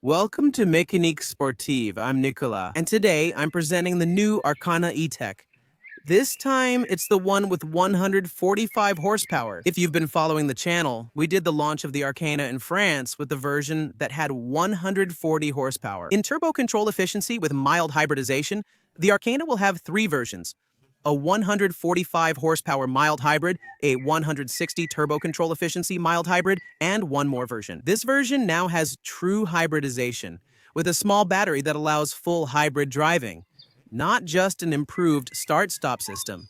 Welcome to mecaniquesportive. I'm Nicola, and today I'm presenting the new Arcana E-Tech. This time, it's the one with 145 horsepower. If you've been following the channel, we did the launch of the Arcana in France with the version that had 140 horsepower. In turbo control efficiency with mild hybridization, the Arcana will have three versions: a 145 horsepower mild hybrid, a 160 turbo control efficiency mild hybrid, and one more version. This version now has true hybridization, with a small battery that allows full hybrid driving, not just an improved start-stop system.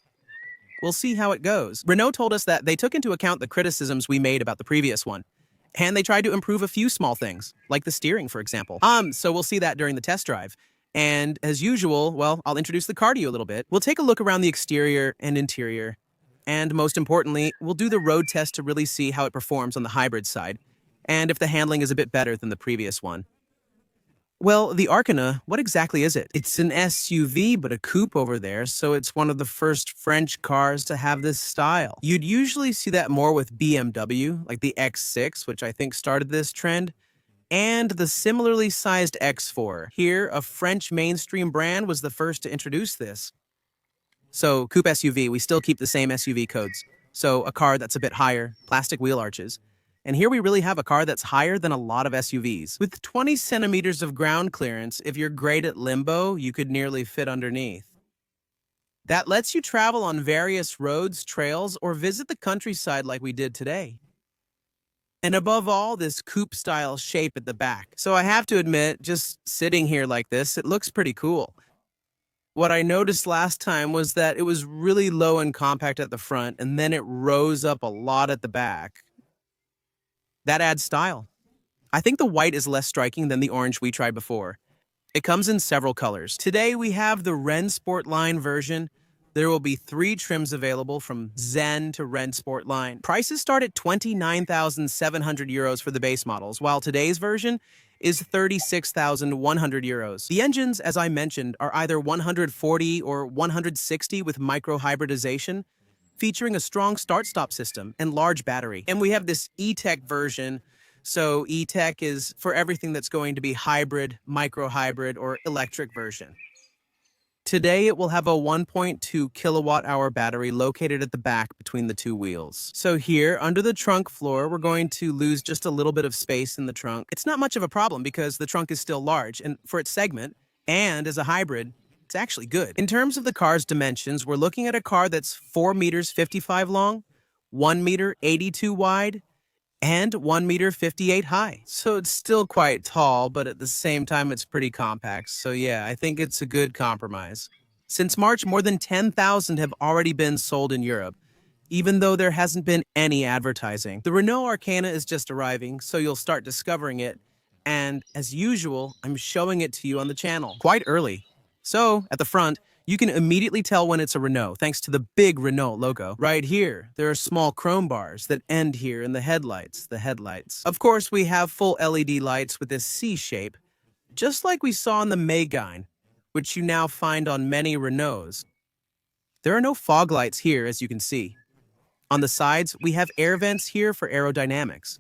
We'll see how it goes. Renault told us that they took into account the criticisms we made about the previous one, and they tried to improve a few small things, like the steering, for example. So we'll see that during the test drive. And as usual, well, I'll introduce the car to you a little bit. We'll take a look around the exterior and interior. And most importantly, we'll do the road test to really see how it performs on the hybrid side, and if the handling is a bit better than the previous one. Well, the Arcana, what exactly is it? It's an SUV, but a coupe over there, so it's one of the first French cars to have this style. You'd usually see that more with BMW, like the X6, which I think started this trend, and the similarly sized X4. Here, a French mainstream brand was the first to introduce this. So, coupe SUV, we still keep the same SUV codes. So, a car that's a bit higher, plastic wheel arches. And here we really have a car that's higher than a lot of SUVs. With 20 centimeters of ground clearance, if you're great at limbo, you could nearly fit underneath. That lets you travel on various roads, trails, or visit the countryside like we did today. And above all, this coupe-style shape at the back. So I have to admit, just sitting here like this, it looks pretty cool. What I noticed last time was that it was really low and compact at the front, and then it rose up a lot at the back. That adds style. I think the white is less striking than the orange we tried before. It comes in several colors. Today we have the Ren Sport Line version. There will be 3 trims available from Zen to Ren Sport Line. Prices start at 29,700 euros for the base models, while today's version is 36,100 euros. The engines, as I mentioned, are either 140 or 160 with micro-hybridization, featuring a strong start-stop system and large battery. And we have this E-Tech version. So E-Tech is for everything that's going to be hybrid, micro-hybrid, or electric version. Today, it will have a 1.2 kilowatt-hour battery located at the back between the two wheels. So here, under the trunk floor, we're going to lose just a little bit of space in the trunk. It's not much of a problem because the trunk is still large, and for its segment, and as a hybrid, it's actually good. In terms of the car's dimensions, we're looking at a car that's 4 meters 55 long, 1 meter 82 wide, and 1 meter 58 high. So it's still quite tall, but at the same time, it's pretty compact. So yeah, I think it's a good compromise. Since March, more than 10,000 have already been sold in Europe, even though there hasn't been any advertising. The Renault Arcana is just arriving, so you'll start discovering it. And as usual, I'm showing it to you on the channel quite early. So at the front, you can immediately tell when it's a Renault thanks to the big Renault logo. Right here, there are small chrome bars that end here in the headlights. Of course, we have full LED lights with this C shape, just like we saw in the Megane, which you now find on many Renaults. There are no fog lights here, as you can see. On the sides, we have air vents here for aerodynamics.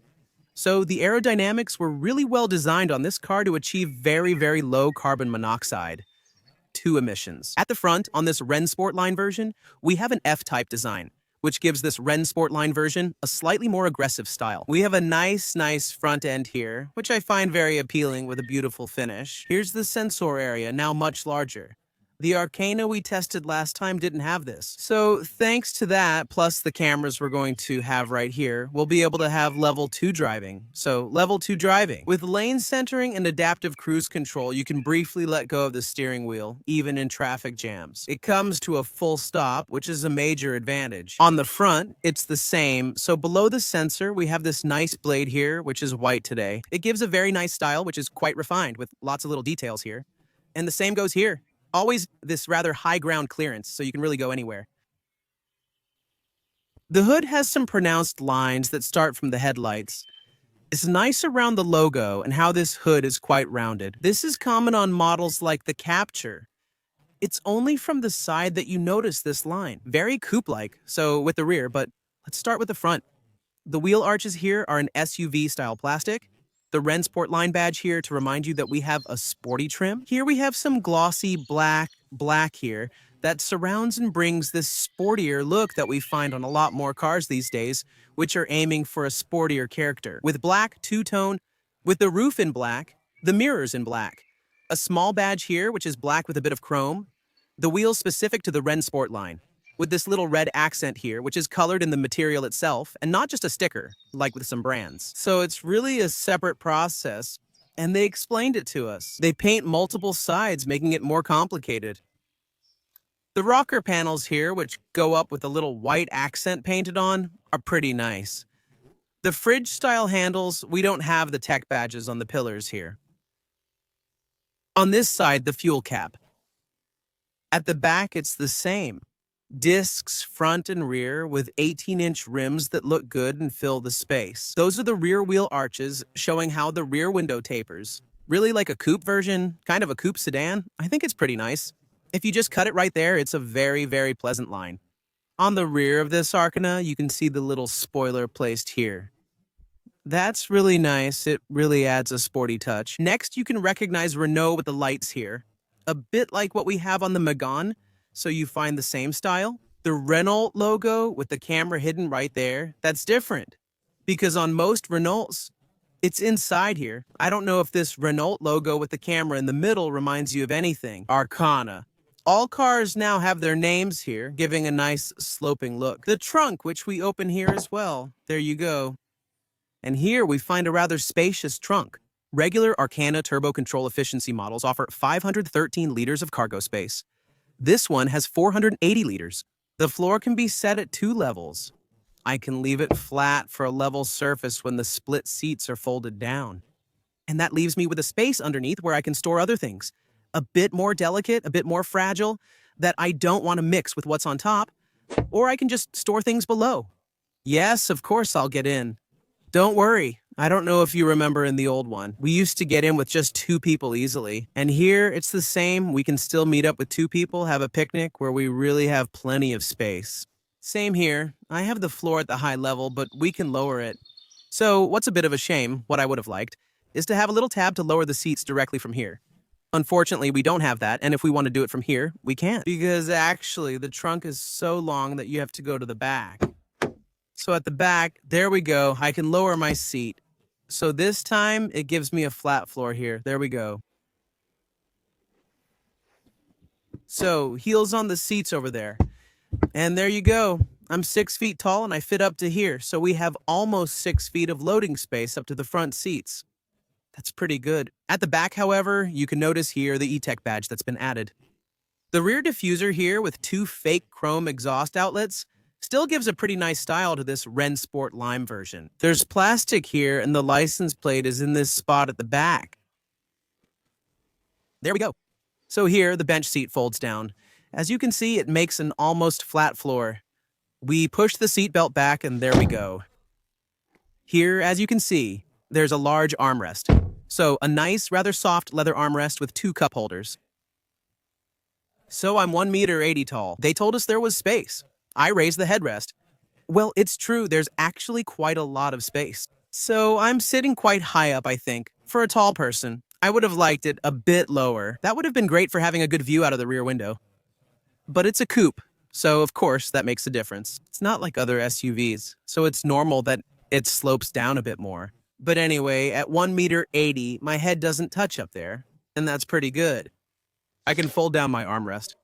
So the aerodynamics were really well designed on this car to achieve very, very low carbon monoxide emissions. At the front, on this Ren Sport Line version, we have an F-type design, which gives this Ren Sport Line version a slightly more aggressive style. We have a nice front end here, which I find very appealing with a beautiful finish. Here's the sensor area, now much larger. The Arcana we tested last time didn't have this. So thanks to that, plus the cameras we're going to have right here, we'll be able to have level 2 driving. So level 2 driving. With lane centering and adaptive cruise control, you can briefly let go of the steering wheel, even in traffic jams. It comes to a full stop, which is a major advantage. On the front, it's the same. So below the sensor, we have this nice blade here, which is white today. It gives a very nice style, which is quite refined with lots of little details here. And the same goes here. Always this rather high ground clearance, so you can really go anywhere. The hood has some pronounced lines that start from the headlights. It's nice around the logo and how this hood is quite rounded. This is common on models like the Capture. It's only from the side that you notice this line. Very coupe-like, so with the rear, but let's start with the front. The wheel arches here are an SUV-style plastic. The RENSPORT line badge here to remind you that we have a sporty trim. Here we have some glossy black here that surrounds and brings this sportier look that we find on a lot more cars these days, which are aiming for a sportier character. With black, two-tone, with the roof in black, the mirrors in black. A small badge here, which is black with a bit of chrome. The wheels specific to the RENSPORT line, with this little red accent here, which is colored in the material itself, and not just a sticker, like with some brands. So it's really a separate process, and they explained it to us. They paint multiple sides, making it more complicated. The rocker panels here, which go up with a little white accent painted on, are pretty nice. The fridge-style handles, we don't have the tech badges on the pillars here. On this side, the fuel cap. At the back, it's the same. Discs front and rear with 18-inch rims that look good and fill the space. Those are the rear wheel arches showing how the rear window tapers. Really like a coupe version, kind of a coupe sedan. I think it's pretty nice. If you just cut it right there, it's a very, very pleasant line. On the rear of this Arkana, you can see the little spoiler placed here. That's really nice. It really adds a sporty touch. Next, you can recognize Renault with the lights here. A bit like what we have on the Megane, so you find the same style. The Renault logo with the camera hidden right there, that's different. Because on most Renaults, it's inside here. I don't know if this Renault logo with the camera in the middle reminds you of anything. Arkana. All cars now have their names here, giving a nice sloping look. The trunk, which we open here as well. There you go. And here we find a rather spacious trunk. Regular Arkana turbo control efficiency models offer 513 liters of cargo space. This one has 480 liters. The floor can be set at 2 levels. I can leave it flat for a level surface when the split seats are folded down. And that leaves me with a space underneath where I can store other things. A bit more delicate, a bit more fragile, that I don't want to mix with what's on top. Or I can just store things below. Yes, of course I'll get in. Don't worry. I don't know if you remember in the old one. We used to get in with just 2 people easily. And here, it's the same. We can still meet up with 2 people, have a picnic where we really have plenty of space. Same here. I have the floor at the high level, but we can lower it. So what's a bit of a shame, what I would have liked, is to have a little tab to lower the seats directly from here. Unfortunately, we don't have that, and if we want to do it from here, we can't. Because actually, the trunk is so long that you have to go to the back. So at the back, there we go. I can lower my seat. So this time, it gives me a flat floor here. There we go. So, heels on the seats over there. And there you go. I'm 6 feet tall and I fit up to here. So we have almost 6 feet of loading space up to the front seats. That's pretty good. At the back, however, you can notice here the E-Tech badge that's been added. The rear diffuser here with 2 fake chrome exhaust outlets still gives a pretty nice style to this RENSPORT Lime version. There's plastic here and the license plate is in this spot at the back. There we go. So here, the bench seat folds down. As you can see, it makes an almost flat floor. We push the seat belt back and there we go. Here, as you can see, there's a large armrest. So a nice, rather soft leather armrest with 2 cup holders. So I'm 1.80 meters tall. They told us there was space. I raised the headrest. Well, it's true, there's actually quite a lot of space. So I'm sitting quite high up, I think. For a tall person, I would have liked it a bit lower. That would have been great for having a good view out of the rear window. But it's a coupe, so of course that makes a difference. It's not like other SUVs, so it's normal that it slopes down a bit more. But anyway, at 1.80 meters, my head doesn't touch up there, and that's pretty good. I can fold down my armrest.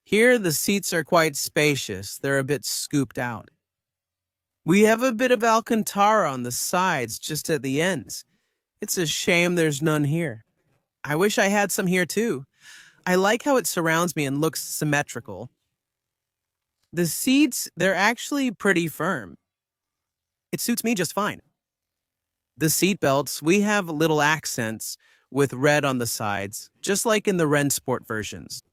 Here, the seats are quite spacious. They're a bit scooped out. We have a bit of Alcantara on the sides, just at the ends. It's a shame there's none here. I wish I had some here too. I like how it surrounds me and looks symmetrical. The seats, they're actually pretty firm. It suits me just fine. The seat belts, we have little accents with red on the sides, just like in the RENSPORT versions.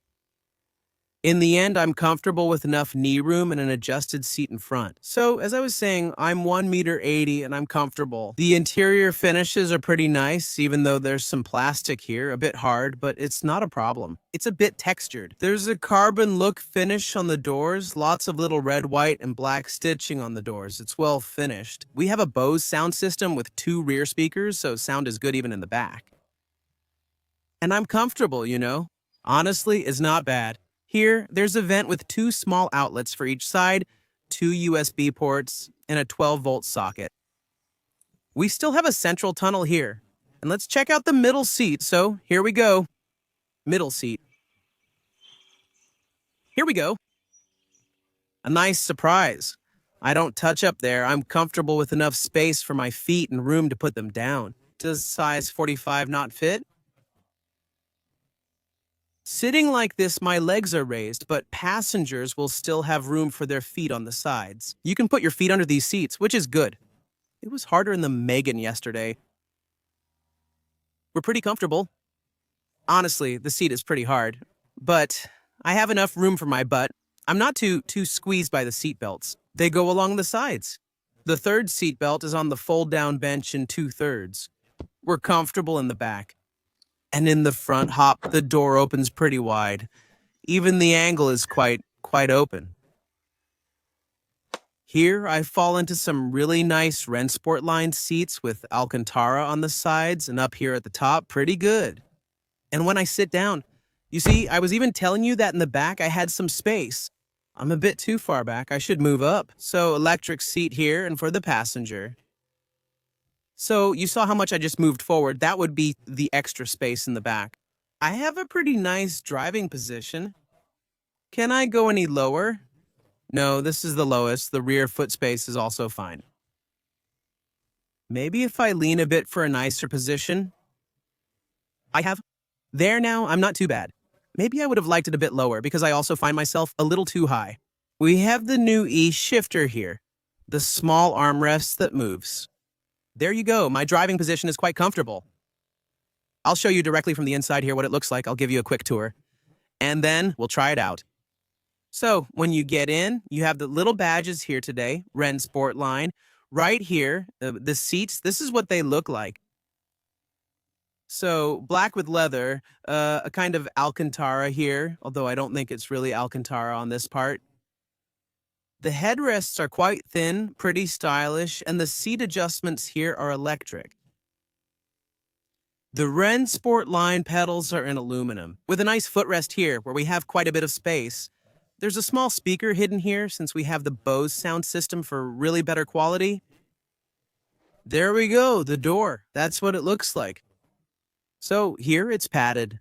In the end, I'm comfortable with enough knee room and an adjusted seat in front. So, as I was saying, I'm 1 meter 80 and I'm comfortable. The interior finishes are pretty nice, even though there's some plastic here, a bit hard, but it's not a problem. It's a bit textured. There's a carbon look finish on the doors, lots of little red, white, and black stitching on the doors. It's well finished. We have a Bose sound system with 2 rear speakers, so sound is good even in the back. And I'm comfortable, you know. Honestly, it's not bad. Here, there's a vent with 2 small outlets for each side, 2 USB ports, and a 12-volt socket. We still have a central tunnel here. And let's check out the middle seat, so here we go. Middle seat. Here we go. A nice surprise. I don't touch up there. I'm comfortable with enough space for my feet and room to put them down. Does size 45 not fit? Sitting like this, my legs are raised, but passengers will still have room for their feet on the sides. You can put your feet under these seats, which is good. It was harder in the Megan yesterday. We're pretty comfortable. Honestly, the seat is pretty hard, but I have enough room for my butt. I'm not too squeezed by the seat belts. They go along the sides. The third seat belt is on the fold-down bench in 2/3. We're comfortable in the back. And in the front hop, the door opens pretty wide. Even the angle is quite open. Here, I fall into some really nice Rennsport line seats with Alcantara on the sides, and up here at the top, pretty good. And when I sit down, you see, I was even telling you that in the back I had some space. I'm a bit too far back. I should move up. So electric seat here and for the passenger. So you saw how much I just moved forward. That would be the extra space in the back. I have a pretty nice driving position. Can I go any lower? No, this is the lowest. The rear foot space is also fine. Maybe if I lean a bit for a nicer position. There now, I'm not too bad. Maybe I would have liked it a bit lower because I also find myself a little too high. We have the new E-shifter here. The small armrest that moves. There you go. My driving position is quite comfortable. I'll show you directly from the inside here what it looks like. I'll give you a quick tour. And then we'll try it out. So when you get in, you have the little badges here today, Rennsport line. Right here, the seats, this is what they look like. So black with leather, a kind of Alcantara here, although I don't think it's really Alcantara on this part. The headrests are quite thin, pretty stylish, and the seat adjustments here are electric. The Rennsport line pedals are in aluminum, with a nice footrest here where we have quite a bit of space. There's a small speaker hidden here since we have the Bose sound system for really better quality. There we go, the door. That's what it looks like. So here it's padded.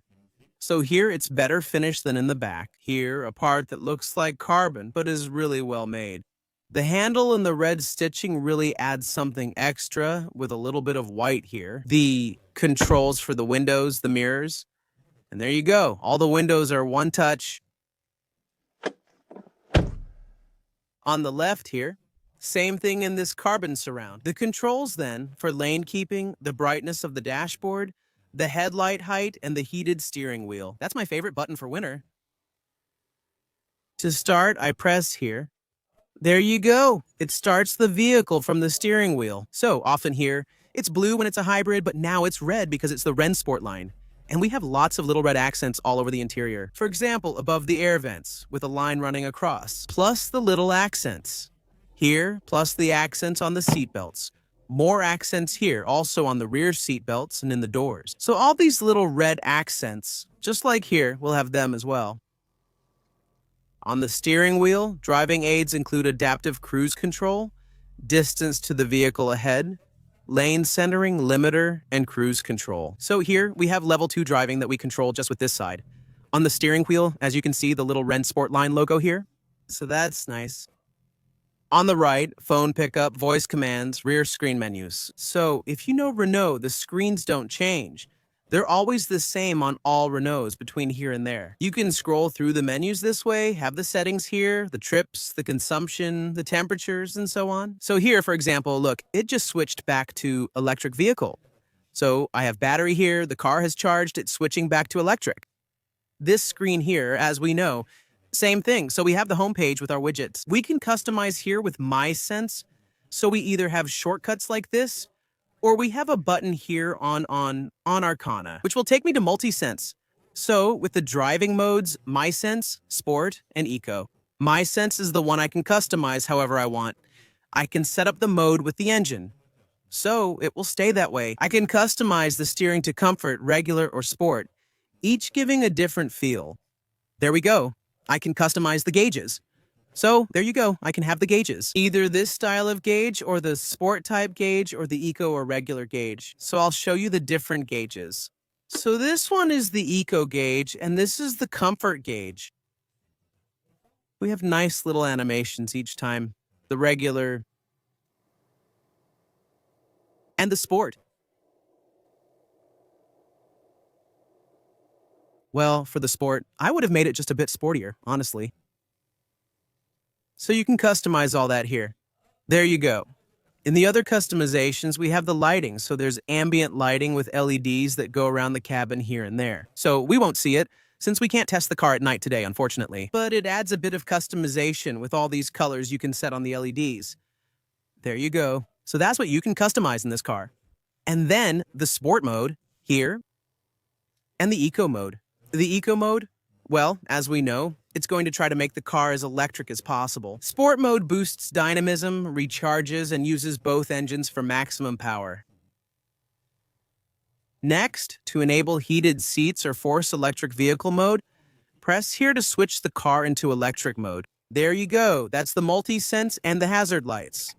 So here it's better finished than in the back. Here, a part that looks like carbon, but is really well made. The handle and the red stitching really adds something extra with a little bit of white here. The controls for the windows, the mirrors. And there you go. All the windows are one touch. On the left here, same thing in this carbon surround. The controls then for lane keeping, the brightness of the dashboard, the headlight height, and the heated steering wheel. That's my favorite button for winter. To start, I press here. There you go. It starts the vehicle from the steering wheel. So often here, it's blue when it's a hybrid, but now it's red because it's the Rennsport line. And we have lots of little red accents all over the interior. For example, above the air vents, with a line running across, plus the little accents. Here, plus the accents on the seatbelts. More accents here, also on the rear seat belts and in the doors. So all these little red accents, just like here, we'll have them as well. On the steering wheel, driving aids include adaptive cruise control, distance to the vehicle ahead, lane centering, limiter, and cruise control. So here, we have level 2 driving that we control just with this side. On the steering wheel, as you can see, the little Rennsport line logo here. So that's nice. On the right, phone pickup, voice commands, rear screen menus. So if you know Renault, the screens don't change. They're always the same on all Renaults between here and there. You can scroll through the menus this way, have the settings here, the trips, the consumption, the temperatures, and so on. So here, for example, look, it just switched back to electric vehicle. So I have battery here, the car has charged, it's switching back to electric. This screen here, as we know, Same thing. So we have the home page with our widgets. We can customize here with My Sense. So we either have shortcuts like this, or we have a button here on Arcana, which will take me to multi-sense. So with the driving modes, My Sense, Sport, and Eco. My Sense is the one I can customize however I want. I can set up the mode with the engine, so it will stay that way. I can customize the steering to Comfort, Regular, or Sport, each giving a different feel. There we go. I can customize the gauges. So there you go, I can have the gauges. Either this style of gauge or the Sport type gauge or the Eco or Regular gauge. So I'll show you the different gauges. So this one is the Eco gauge and this is the Comfort gauge. We have nice little animations each time. The Regular and the Sport. Well, for the Sport, I would have made it just a bit sportier, honestly. So you can customize all that here. There you go. In the other customizations, we have the lighting. So there's ambient lighting with LEDs that go around the cabin here and there. So we won't see it, since we can't test the car at night today, unfortunately. But it adds a bit of customization with all these colors you can set on the LEDs. There you go. So that's what you can customize in this car. And then the Sport mode here and the Eco mode. The Eco mode, well, as we know, it's going to try to make the car as electric as possible. Sport mode boosts dynamism, recharges, and uses both engines for maximum power. Next, to enable heated seats or force electric vehicle mode, press here to switch the car into electric mode. There you go. That's the multi-sense and the hazard lights.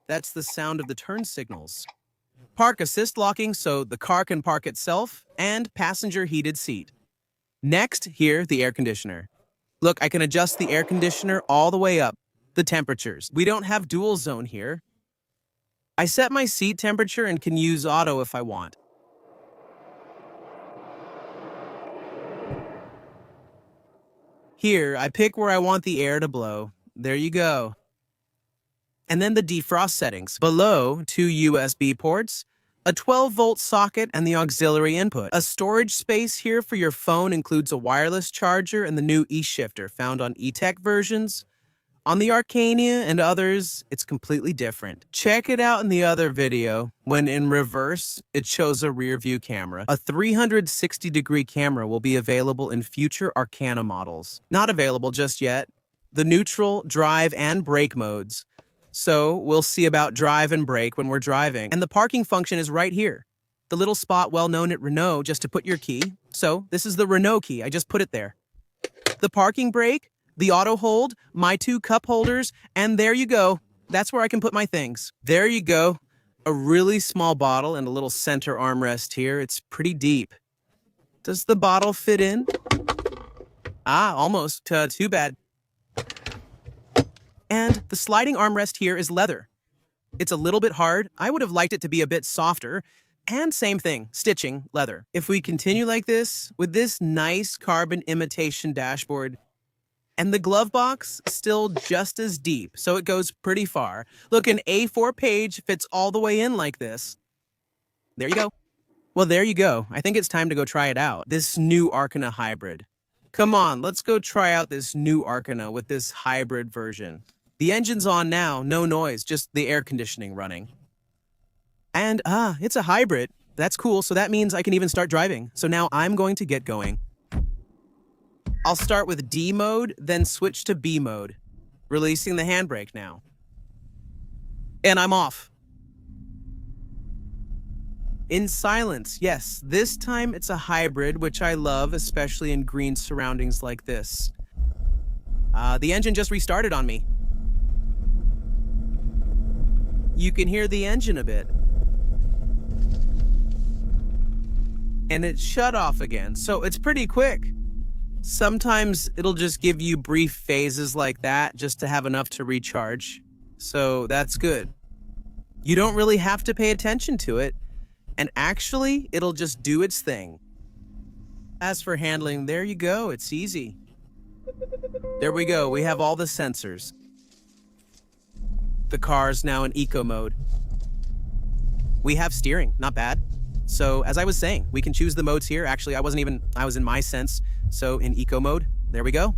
That's the sound of the turn signals. Park assist locking so the car can park itself, and passenger heated seat. Next, here, the air conditioner. Look, I can adjust the air conditioner all the way up. The temperatures. We don't have dual zone here. I set my seat temperature and can use auto if I want. Here, I pick where I want the air to blow. There you go. And then the defrost settings. Below, 2 USB ports, a 12-volt socket, and the auxiliary input. A storage space here for your phone includes a wireless charger and the new e-shifter found on e-tech versions. On the Arcana and others, it's completely different. Check it out in the other video. When in reverse, it shows a rear view camera. A 360-degree camera will be available in future Arcana models. Not available just yet. The neutral, drive, and brake modes. So we'll see about drive and brake when we're driving. And the parking function is right here. The little spot well known at Renault just to put your key. So this is the Renault key. I just put it there. The parking brake, the auto hold, my 2 cup holders, and there you go. That's where I can put my things. There you go. A really small bottle and a little center armrest here. It's pretty deep. Does the bottle fit in? Ah, almost. Too bad. And the sliding armrest here is leather. It's a little bit hard. I would have liked it to be a bit softer. And same thing, stitching, leather. If we continue like this, with this nice carbon imitation dashboard, and the glove box still just as deep, so it goes pretty far. Look, an A4 page fits all the way in like this. There you go. Well, there you go. I think it's time to go try it out. This new Arcana hybrid. Come on, let's go try out this new Arcana with this hybrid version. The engine's on now, no noise, just the air conditioning running. And, it's a hybrid. That's cool, so that means I can even start driving. So now I'm going to get going. I'll start with D mode, then switch to B mode. Releasing the handbrake now. And I'm off. In silence, yes, this time it's a hybrid, which I love, especially in green surroundings like this. The engine just restarted on me. You can hear the engine a bit. And it shut off again, so it's pretty quick. Sometimes it'll just give you brief phases like that just to have enough to recharge. So that's good. You don't really have to pay attention to it, and actually, it'll just do its thing. As for handling, there you go, it's easy. There we go, we have all the sensors. The car's now in eco mode. We have steering, not bad. So as I was saying, we can choose the modes here. Actually, I was in my sense, so in eco mode. There we go.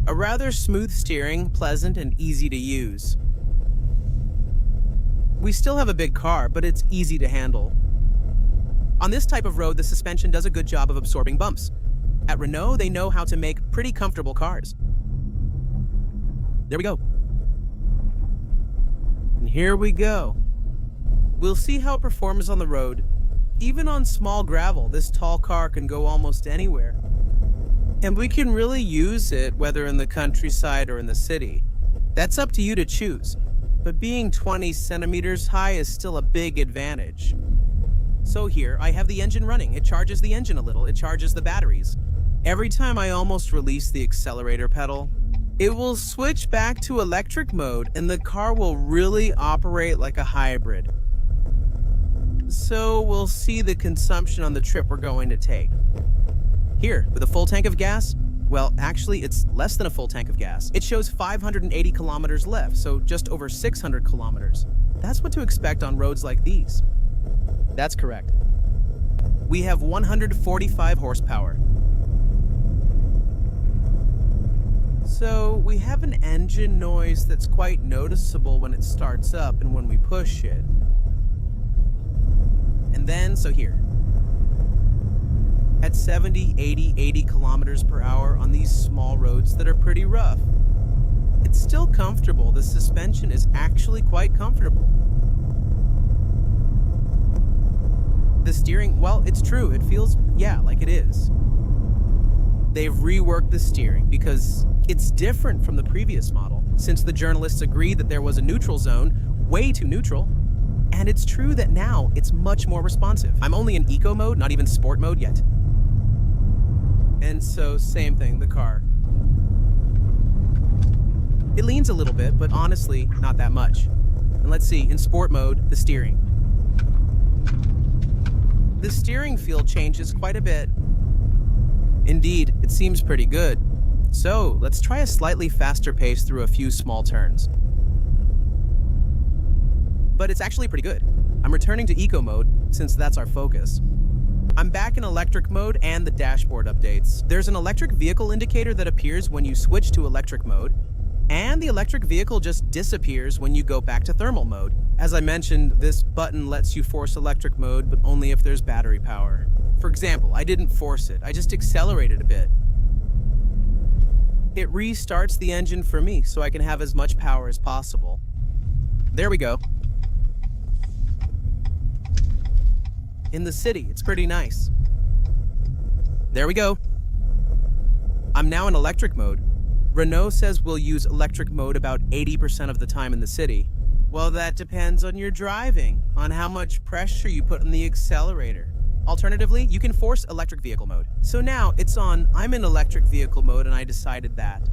A rather smooth steering, pleasant and easy to use. We still have a big car, but it's easy to handle. On this type of road, the suspension does a good job of absorbing bumps. At Renault, they know how to make pretty comfortable cars. There we go. And here we go. We'll see how it performs on the road. Even on small gravel, this tall car can go almost anywhere. And we can really use it whether in the countryside or in the city. That's up to you to choose. But being 20 centimeters high is still a big advantage. So here, I have the engine running. It charges the engine a little. It charges the batteries. Every time I almost release the accelerator pedal, it will switch back to electric mode and the car will really operate like a hybrid. So we'll see the consumption on the trip we're going to take. Here, with a full tank of gas, well, actually, it's less than a full tank of gas. It shows 580 kilometers left, so just over 600 kilometers. That's what to expect on roads like these. That's correct. We have 145 horsepower. So we have an engine noise that's quite noticeable when it starts up and when we push it. And then, so here. At 70, 80 kilometers per hour on these small roads that are pretty rough. It's still comfortable. The suspension is actually quite comfortable. The steering, well, it's true. It feels, yeah, like it is. They've reworked the steering because it's different from the previous model, since the journalists agreed that there was a neutral zone, way too neutral. And it's true that now it's much more responsive. I'm only in eco mode, not even sport mode yet. And so, same thing, the car. It leans a little bit, but honestly, not that much. And let's see, in sport mode, the steering. The steering feel changes quite a bit. Indeed, it seems pretty good. So, let's try a slightly faster pace through a few small turns. But it's actually pretty good. I'm returning to eco mode, since that's our focus. I'm back in electric mode and the dashboard updates. There's an electric vehicle indicator that appears when you switch to electric mode, and the electric vehicle just disappears when you go back to thermal mode. As I mentioned, this button lets you force electric mode, but only if there's battery power. For example, I didn't force it, I just accelerated a bit. It restarts the engine for me so I can have as much power as possible. There we go. In the city, it's pretty nice. There we go. I'm now in electric mode. Renault says we'll use electric mode about 80% of the time in the city. Well, that depends on your driving, on how much pressure you put on the accelerator. Alternatively, you can force electric vehicle mode. So now it's on, I'm in electric vehicle mode and I decided that.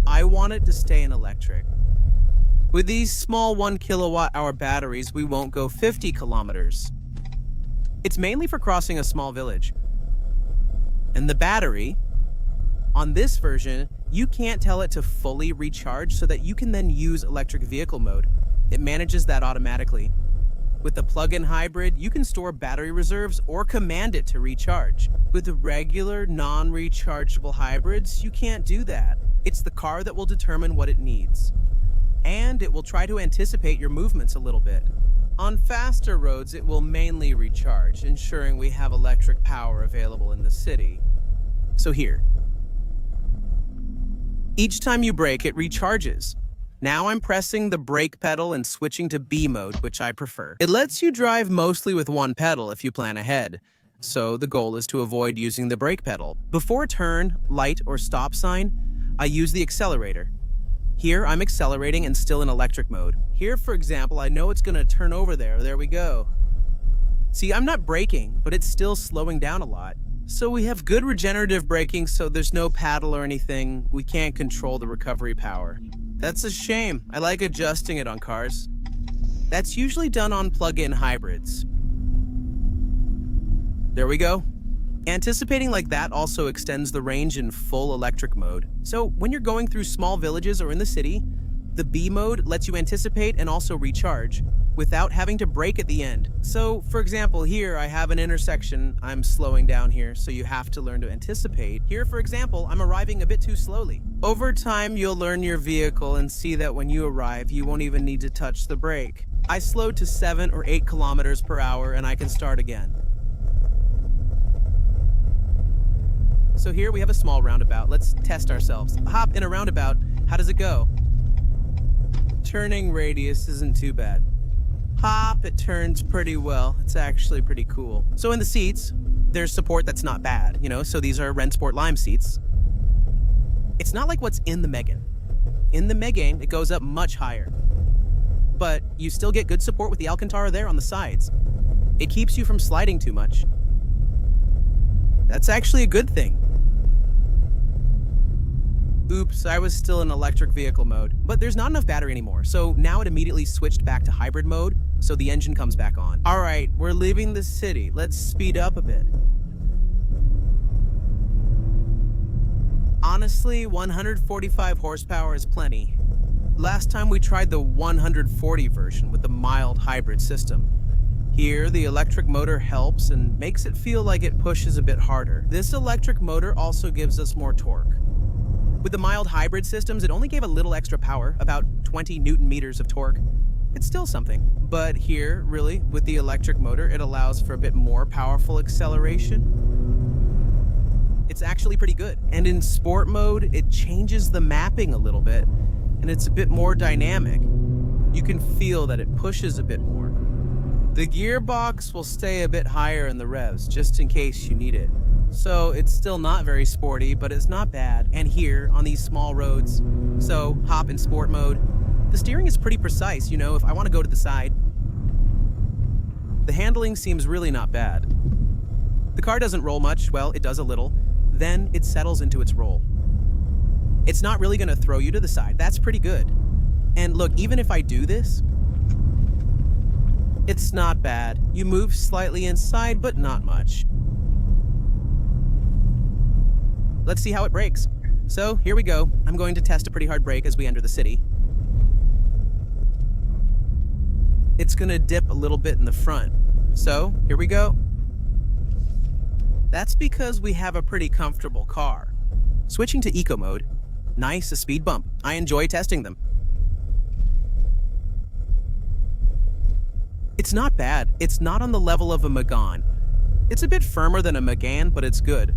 I want it to stay in electric. With these small 1 kilowatt hour batteries, we won't go 50 kilometers. It's mainly for crossing a small village. And the battery, on this version, you can't tell it to fully recharge so that you can then use electric vehicle mode. It manages that automatically. With the plug-in hybrid, you can store battery reserves or command it to recharge. With the regular, non-rechargeable hybrids, you can't do that. It's the car that will determine what it needs. And it will try to anticipate your movements a little bit. On faster roads, it will mainly recharge, ensuring we have electric power available in the city. So here. Each time you brake, it recharges. Now I'm pressing the brake pedal and switching to B mode, which I prefer. It lets you drive mostly with one pedal if you plan ahead. So the goal is to avoid using the brake pedal. Before a turn, light, or stop sign, I use the accelerator. Here, I'm accelerating and still in electric mode. Here, for example, I know it's gonna turn over there. There we go. See, I'm not braking, but it's still slowing down a lot. So we have good regenerative braking, so there's no paddle or anything. We can't control the recovery power. That's a shame. I like adjusting it on cars. That's usually done on plug-in hybrids. There we go. Anticipating like that also extends the range in full electric mode. So when you're going through small villages or in the city, The B mode lets you anticipate and also recharge without having to brake at the end. So, for example, here I have an intersection. I'm slowing down here, so you have to learn to anticipate. Here, for example, I'm arriving a bit too slowly. Over time, you'll learn your vehicle and see that when you arrive, you won't even need to touch the brake. I slowed to 7 or 8 kilometers per hour and I can start again. So here we have a small roundabout. Let's test ourselves. Hop in a roundabout. How does it go? Turning radius isn't too bad. Hop, it turns pretty well. It's actually pretty cool. So in the seats, there's support that's not bad, so these are Rennsport Lime seats. It's not like what's in the Megane. In the Megane, it goes up much higher. But you still get good support with the Alcantara there on the sides. It keeps you from sliding too much. That's actually a good thing. Oops, I was still in electric vehicle mode, but there's not enough battery anymore, so now it immediately switched back to hybrid mode, so the engine comes back on. All right, we're leaving the city. Let's speed up a bit. Honestly, 145 horsepower is plenty. Last time we tried the 140 version with the mild hybrid system. Here, the electric motor helps and makes it feel like it pushes a bit harder. This electric motor also gives us more torque. With the mild hybrid systems, it only gave a little extra power, about 20 Newton meters of torque. It's still something. But here, really, with the electric motor, it allows for a bit more powerful acceleration. It's actually pretty good. And in sport mode, it changes the mapping a little bit, and it's a bit more dynamic. You can feel that it pushes a bit more. The gearbox will stay a bit higher in the revs, just in case you need it. So it's still not very sporty, but it's not bad. And here, on these small roads, so hop in sport mode, the steering is pretty precise, if I want to go to the side. The handling seems really not bad. The car doesn't roll much, well, it does a little. Then it settles into its roll. It's not really going to throw you to the side. That's pretty good. And look, even if I do this, it's not bad. You move slightly inside, but not much. Let's see how it brakes. So here we go. I'm going to test a pretty hard brake as we enter the city. It's gonna dip a little bit in the front. So here we go. That's because we have a pretty comfortable car. Switching to eco mode. Nice, a speed bump. I enjoy testing them. It's not bad. It's not on the level of a Megane. It's a bit firmer than a Megane, but it's good.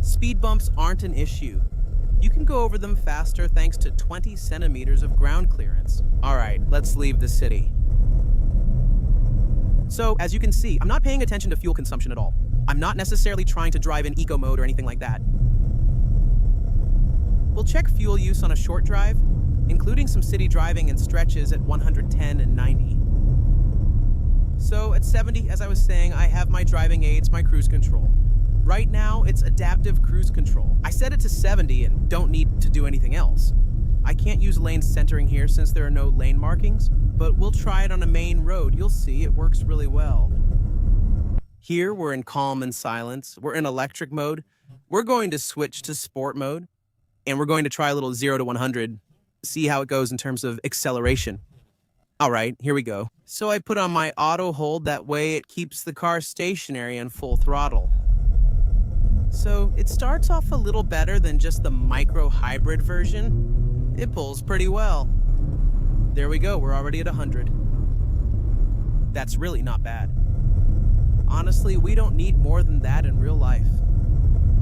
Speed bumps aren't an issue. You can go over them faster thanks to 20 centimeters of ground clearance. All right, let's leave the city. So, as you can see, I'm not paying attention to fuel consumption at all. I'm not necessarily trying to drive in eco mode or anything like that. We'll check fuel use on a short drive, including some city driving and stretches at 110 and 90. So at 70, as I was saying, I have my driving aids, my cruise control. Right now, it's adaptive cruise control. I set it to 70 and don't need to do anything else. I can't use lane centering here since there are no lane markings, but we'll try it on a main road. You'll see, it works really well. Here, we're in calm and silence. We're in electric mode. We're going to switch to sport mode, and we're going to try a little 0 to 100, see how it goes in terms of acceleration. All right, here we go. So I put on my auto hold, that way it keeps the car stationary and full throttle. So it starts off a little better than just the micro hybrid version. It pulls pretty well. There we go, we're already at 100. That's really not bad. Honestly, we don't need more than that in real life.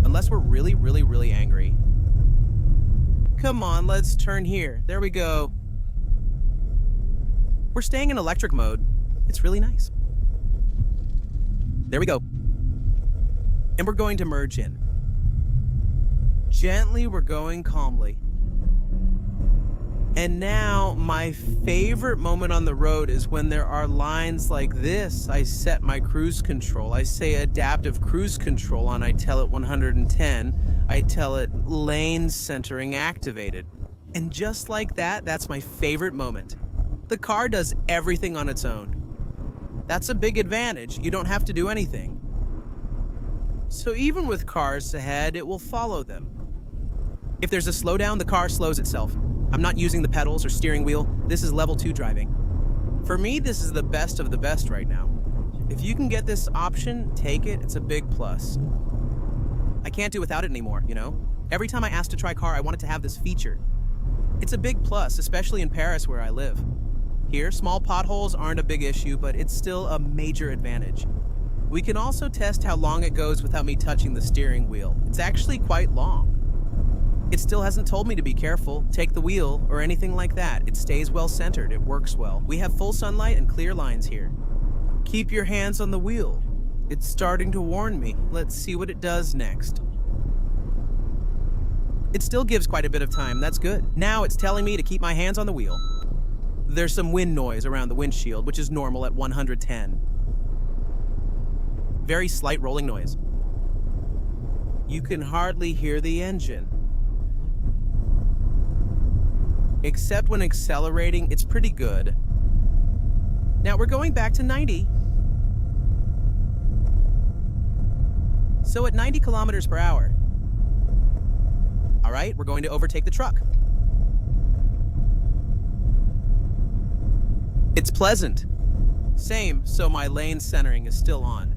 Unless we're really, really, really angry. Come on, let's turn here. There we go. We're staying in electric mode. It's really nice. There we go. And we're going to merge in. Gently, we're going calmly. And now, my favorite moment on the road is when there are lines like this. I set my cruise control. I say adaptive cruise control and I tell it 110. I tell it lane centering activated. And just like that, that's my favorite moment. The car does everything on its own. That's a big advantage. You don't have to do anything. So even with cars ahead, it will follow them. If there's a slowdown, the car slows itself. I'm not using the pedals or steering wheel. This is level 2 driving. For me, this is the best of the best right now. If you can get this option, take it. It's a big plus. I can't do without it anymore, you know? Every time I ask to try car, I want it to have this feature. It's a big plus, especially in Paris where I live. Here, small potholes aren't a big issue, but it's still a major advantage. We can also test how long it goes without me touching the steering wheel. It's actually quite long. It still hasn't told me to be careful, take the wheel, or anything like that. It stays well centered, it works well. We have full sunlight and clear lines here. Keep your hands on the wheel. It's starting to warn me. Let's see what it does next. It still gives quite a bit of time, that's good. Now it's telling me to keep my hands on the wheel. There's some wind noise around the windshield, which is normal at 110. Very slight rolling noise. You can hardly hear the engine. Except when accelerating, it's pretty good. Now we're going back to 90. So at 90 kilometers per hour. All right, we're going to overtake the truck. It's pleasant. Same, so my lane centering is still on.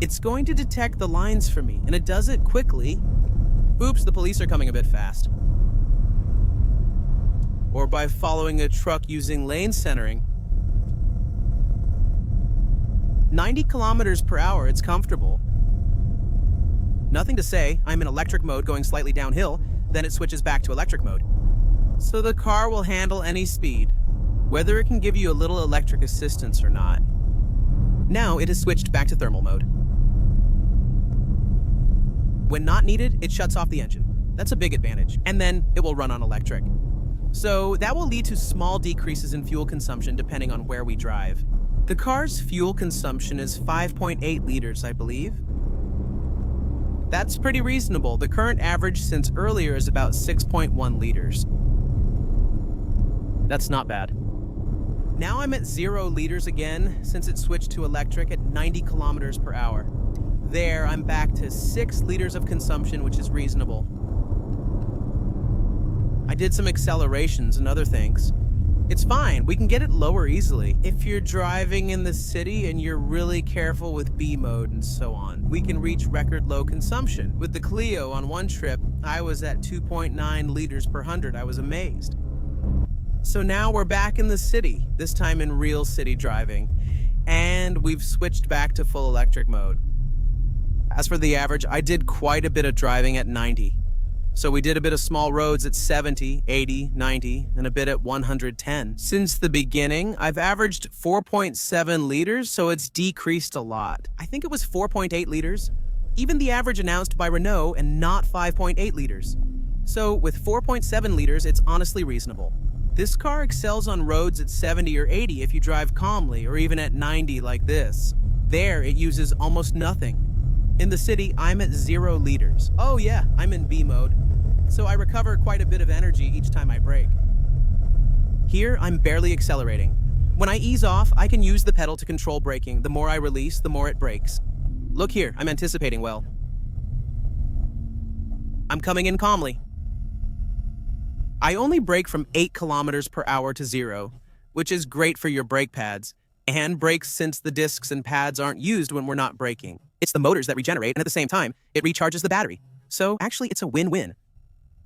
It's going to detect the lines for me, and it does it quickly. Oops, the police are coming a bit fast. Or by following a truck using lane centering. 90 kilometers per hour, it's comfortable. Nothing to say, I'm in electric mode going slightly downhill, then it switches back to electric mode. So the car will handle any speed, whether it can give you a little electric assistance or not. Now it has switched back to thermal mode. When not needed, it shuts off the engine. That's a big advantage. And then it will run on electric. So that will lead to small decreases in fuel consumption depending on where we drive. The car's fuel consumption is 5.8 liters, I believe. That's pretty reasonable. The current average since earlier is about 6.1 liters. That's not bad. Now I'm at 0 liters again since it switched to electric at 90 kilometers per hour. There, I'm back to 6 liters of consumption, which is reasonable. I did some accelerations and other things. It's fine, we can get it lower easily. If you're driving in the city and you're really careful with B mode and so on, we can reach record low consumption. With the Clio on one trip, I was at 2.9 liters per 100. I was amazed. So now we're back in the city, this time in real city driving, and we've switched back to full electric mode. As for the average, I did quite a bit of driving at 90. So we did a bit of small roads at 70, 80, 90, and a bit at 110. Since the beginning, I've averaged 4.7 liters, so it's decreased a lot. I think it was 4.8 liters. Even the average announced by Renault and not 5.8 liters. So with 4.7 liters, it's honestly reasonable. This car excels on roads at 70 or 80 if you drive calmly, or even at 90 like this. There, it uses almost nothing. In the city, I'm at 0 liters. Oh yeah, I'm in B mode. So I recover quite a bit of energy each time I brake. Here, I'm barely accelerating. When I ease off, I can use the pedal to control braking. The more I release, the more it brakes. Look here, I'm anticipating well. I'm coming in calmly. I only brake from 8 kilometers per hour to 0, which is great for your brake pads, and brakes since the discs and pads aren't used when we're not braking. It's the motors that regenerate, and at the same time, it recharges the battery. So actually, it's a win-win.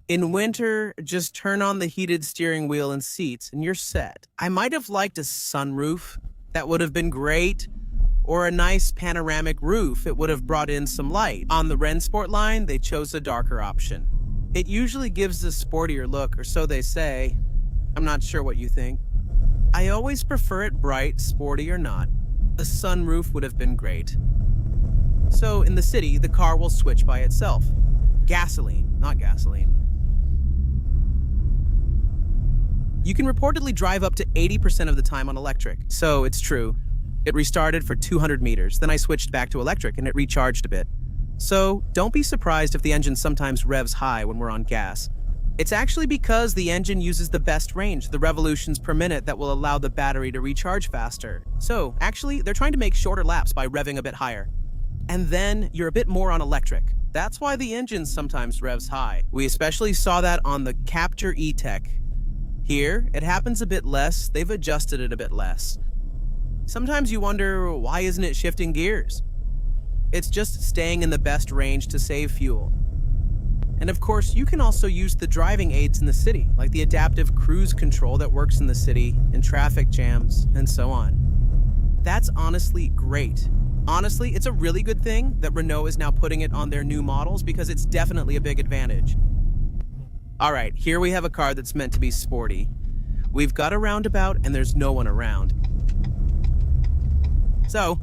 In winter, just turn on the heated steering wheel and seats, and you're set. I might have liked a sunroof. That would have been great. Or a nice panoramic roof. It would have brought in some light. On the Rensport line, they chose a darker option. It usually gives a sportier look, or so they say. I'm not sure what you think. I always prefer it bright, sporty or not. A sunroof would have been great. So in the city, the car will switch by itself. Gasoline, not gasoline. You can reportedly drive up to 80% of the time on electric. So it's true. It restarted for 200 meters, then I switched back to electric and it recharged a bit. So don't be surprised if the engine sometimes revs high when we're on gas. It's actually because the engine uses the best range, the revolutions per minute, that will allow the battery to recharge faster. So actually, they're trying to make shorter laps by revving a bit higher. And then you're a bit more on electric. That's why the engine sometimes revs high. We especially saw that on the Capture E-Tech. Here, it happens a bit less, they've adjusted it a bit less. Sometimes you wonder, why isn't it shifting gears? It's just staying in the best range to save fuel. And of course, you can also use the driving aids in the city, like the adaptive cruise control that works in the city, in traffic jams, and so on. That's honestly great. Honestly, it's a really good thing that Renault is now putting it on their new models because it's definitely a big advantage. All right, here we have a car that's meant to be sporty. We've got a roundabout and there's no one around. So,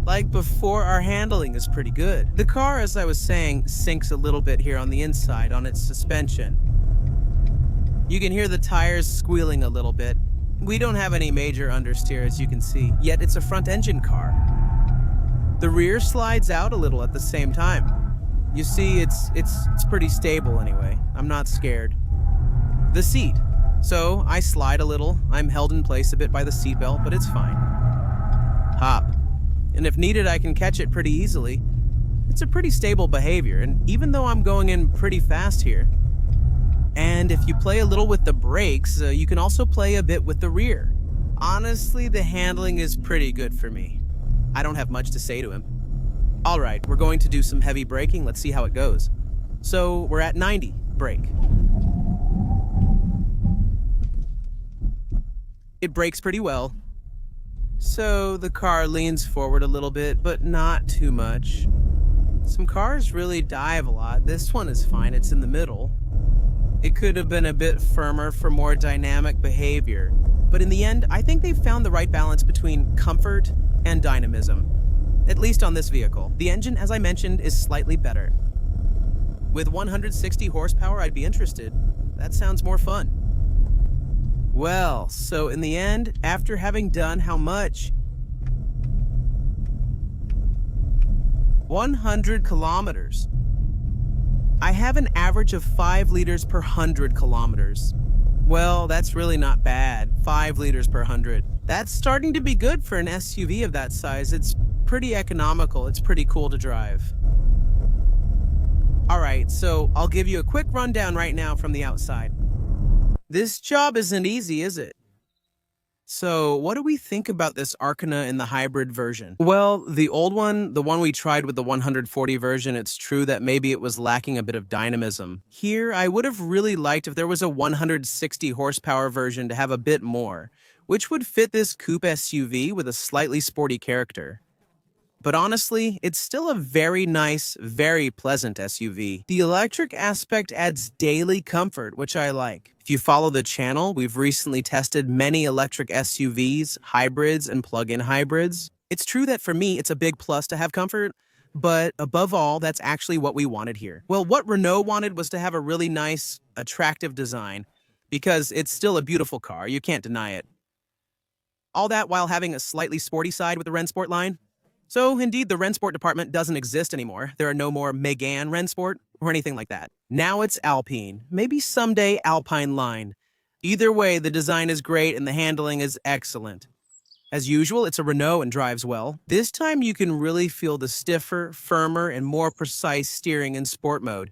like before, our handling is pretty good. The car, as I was saying, sinks a little bit here on the inside on its suspension. You can hear the tires squealing a little bit. We don't have any major understeer, as you can see, yet it's a front-engine car. The rear slides out a little at the same time. You see, it's pretty stable anyway. I'm not scared. The seat. So, I slide a little. I'm held in place a bit by the seatbelt, but it's fine. Hop. And if needed, I can catch it pretty easily. It's a pretty stable behavior, and even though I'm going in pretty fast here, and if you play a little with the brakes, you can also play a bit with the rear. Honestly, the handling is pretty good for me. I don't have much to say to him. All right, we're going to do some heavy braking. Let's see how it goes. So we're at 90, brake. It brakes pretty well. So the car leans forward a little bit, but not too much. Some cars really dive a lot. This one is fine, it's in the middle. It could have been a bit firmer for more dynamic behavior. But in the end, I think they've found the right balance between comfort and dynamism. At least on this vehicle. The engine, as I mentioned, is slightly better. With 160 horsepower, I'd be interested. That sounds more fun. Well, so in the end, after having done how much? 100 kilometers. I have an average of 5 liters per 100 kilometers. Well, that's really not bad. 5 liters per 100. That's starting to be good for an SUV of that size. It's pretty economical. It's pretty cool to drive. All right, so I'll give you a quick rundown right now from the outside. This job isn't easy, is it? So, what do we think about this Arkana in the hybrid version? Well, the old one, the one we tried with the 140 version, it's true that maybe it was lacking a bit of dynamism. Here, I would have really liked if there was a 160 horsepower version to have a bit more, which would fit this coupe SUV with a slightly sporty character. But honestly, it's still a very nice, very pleasant SUV. The electric aspect adds daily comfort, which I like. If you follow the channel, we've recently tested many electric SUVs, hybrids, and plug-in hybrids. It's true that for me, it's a big plus to have comfort, but above all, that's actually what we wanted here. Well, what Renault wanted was to have a really nice, attractive design, because it's still a beautiful car, you can't deny it. All that while having a slightly sporty side with the Rennsport line. So, indeed, the Rennsport department doesn't exist anymore. There are no more Megane Rennsport or anything like that. Now it's Alpine, maybe someday Alpine line. Either way, the design is great and the handling is excellent. As usual, it's a Renault and drives well. This time you can really feel the stiffer, firmer, and more precise steering in sport mode.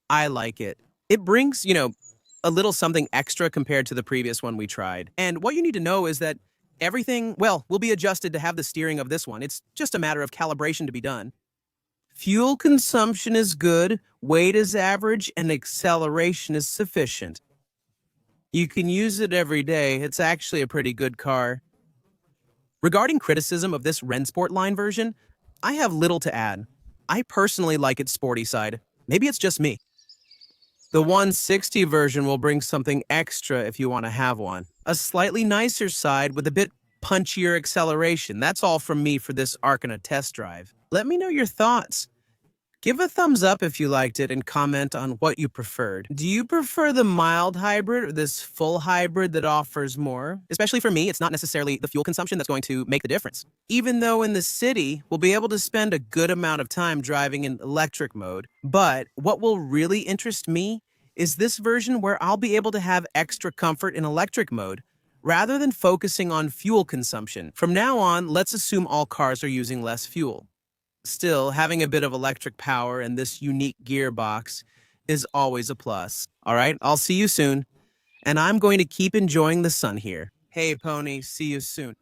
I like it. It brings, a little something extra compared to the previous one we tried. And what you need to know is that everything, will be adjusted to have the steering of this one. It's just a matter of calibration to be done. Fuel consumption is good, weight is average, and acceleration is sufficient. You can use it every day. It's actually a pretty good car. Regarding criticism of this Rennsport line version, I have little to add. I personally like its sporty side. Maybe it's just me. The 160 version will bring something extra if you want to have one. A slightly nicer side with a bit punchier acceleration. That's all from me for this Arkana test drive. Let me know your thoughts. Give a thumbs up if you liked it and comment on what you preferred. Do you prefer the mild hybrid or this full hybrid that offers more? Especially for me, it's not necessarily the fuel consumption that's going to make the difference. Even though in the city, we'll be able to spend a good amount of time driving in electric mode. But what will really interest me is this version where I'll be able to have extra comfort in electric mode rather than focusing on fuel consumption. From now on, let's assume all cars are using less fuel. Still, having a bit of electric power and this unique gearbox is always a plus. All right, I'll see you soon, and I'm going to keep enjoying the sun here. Hey, Pony, see you soon.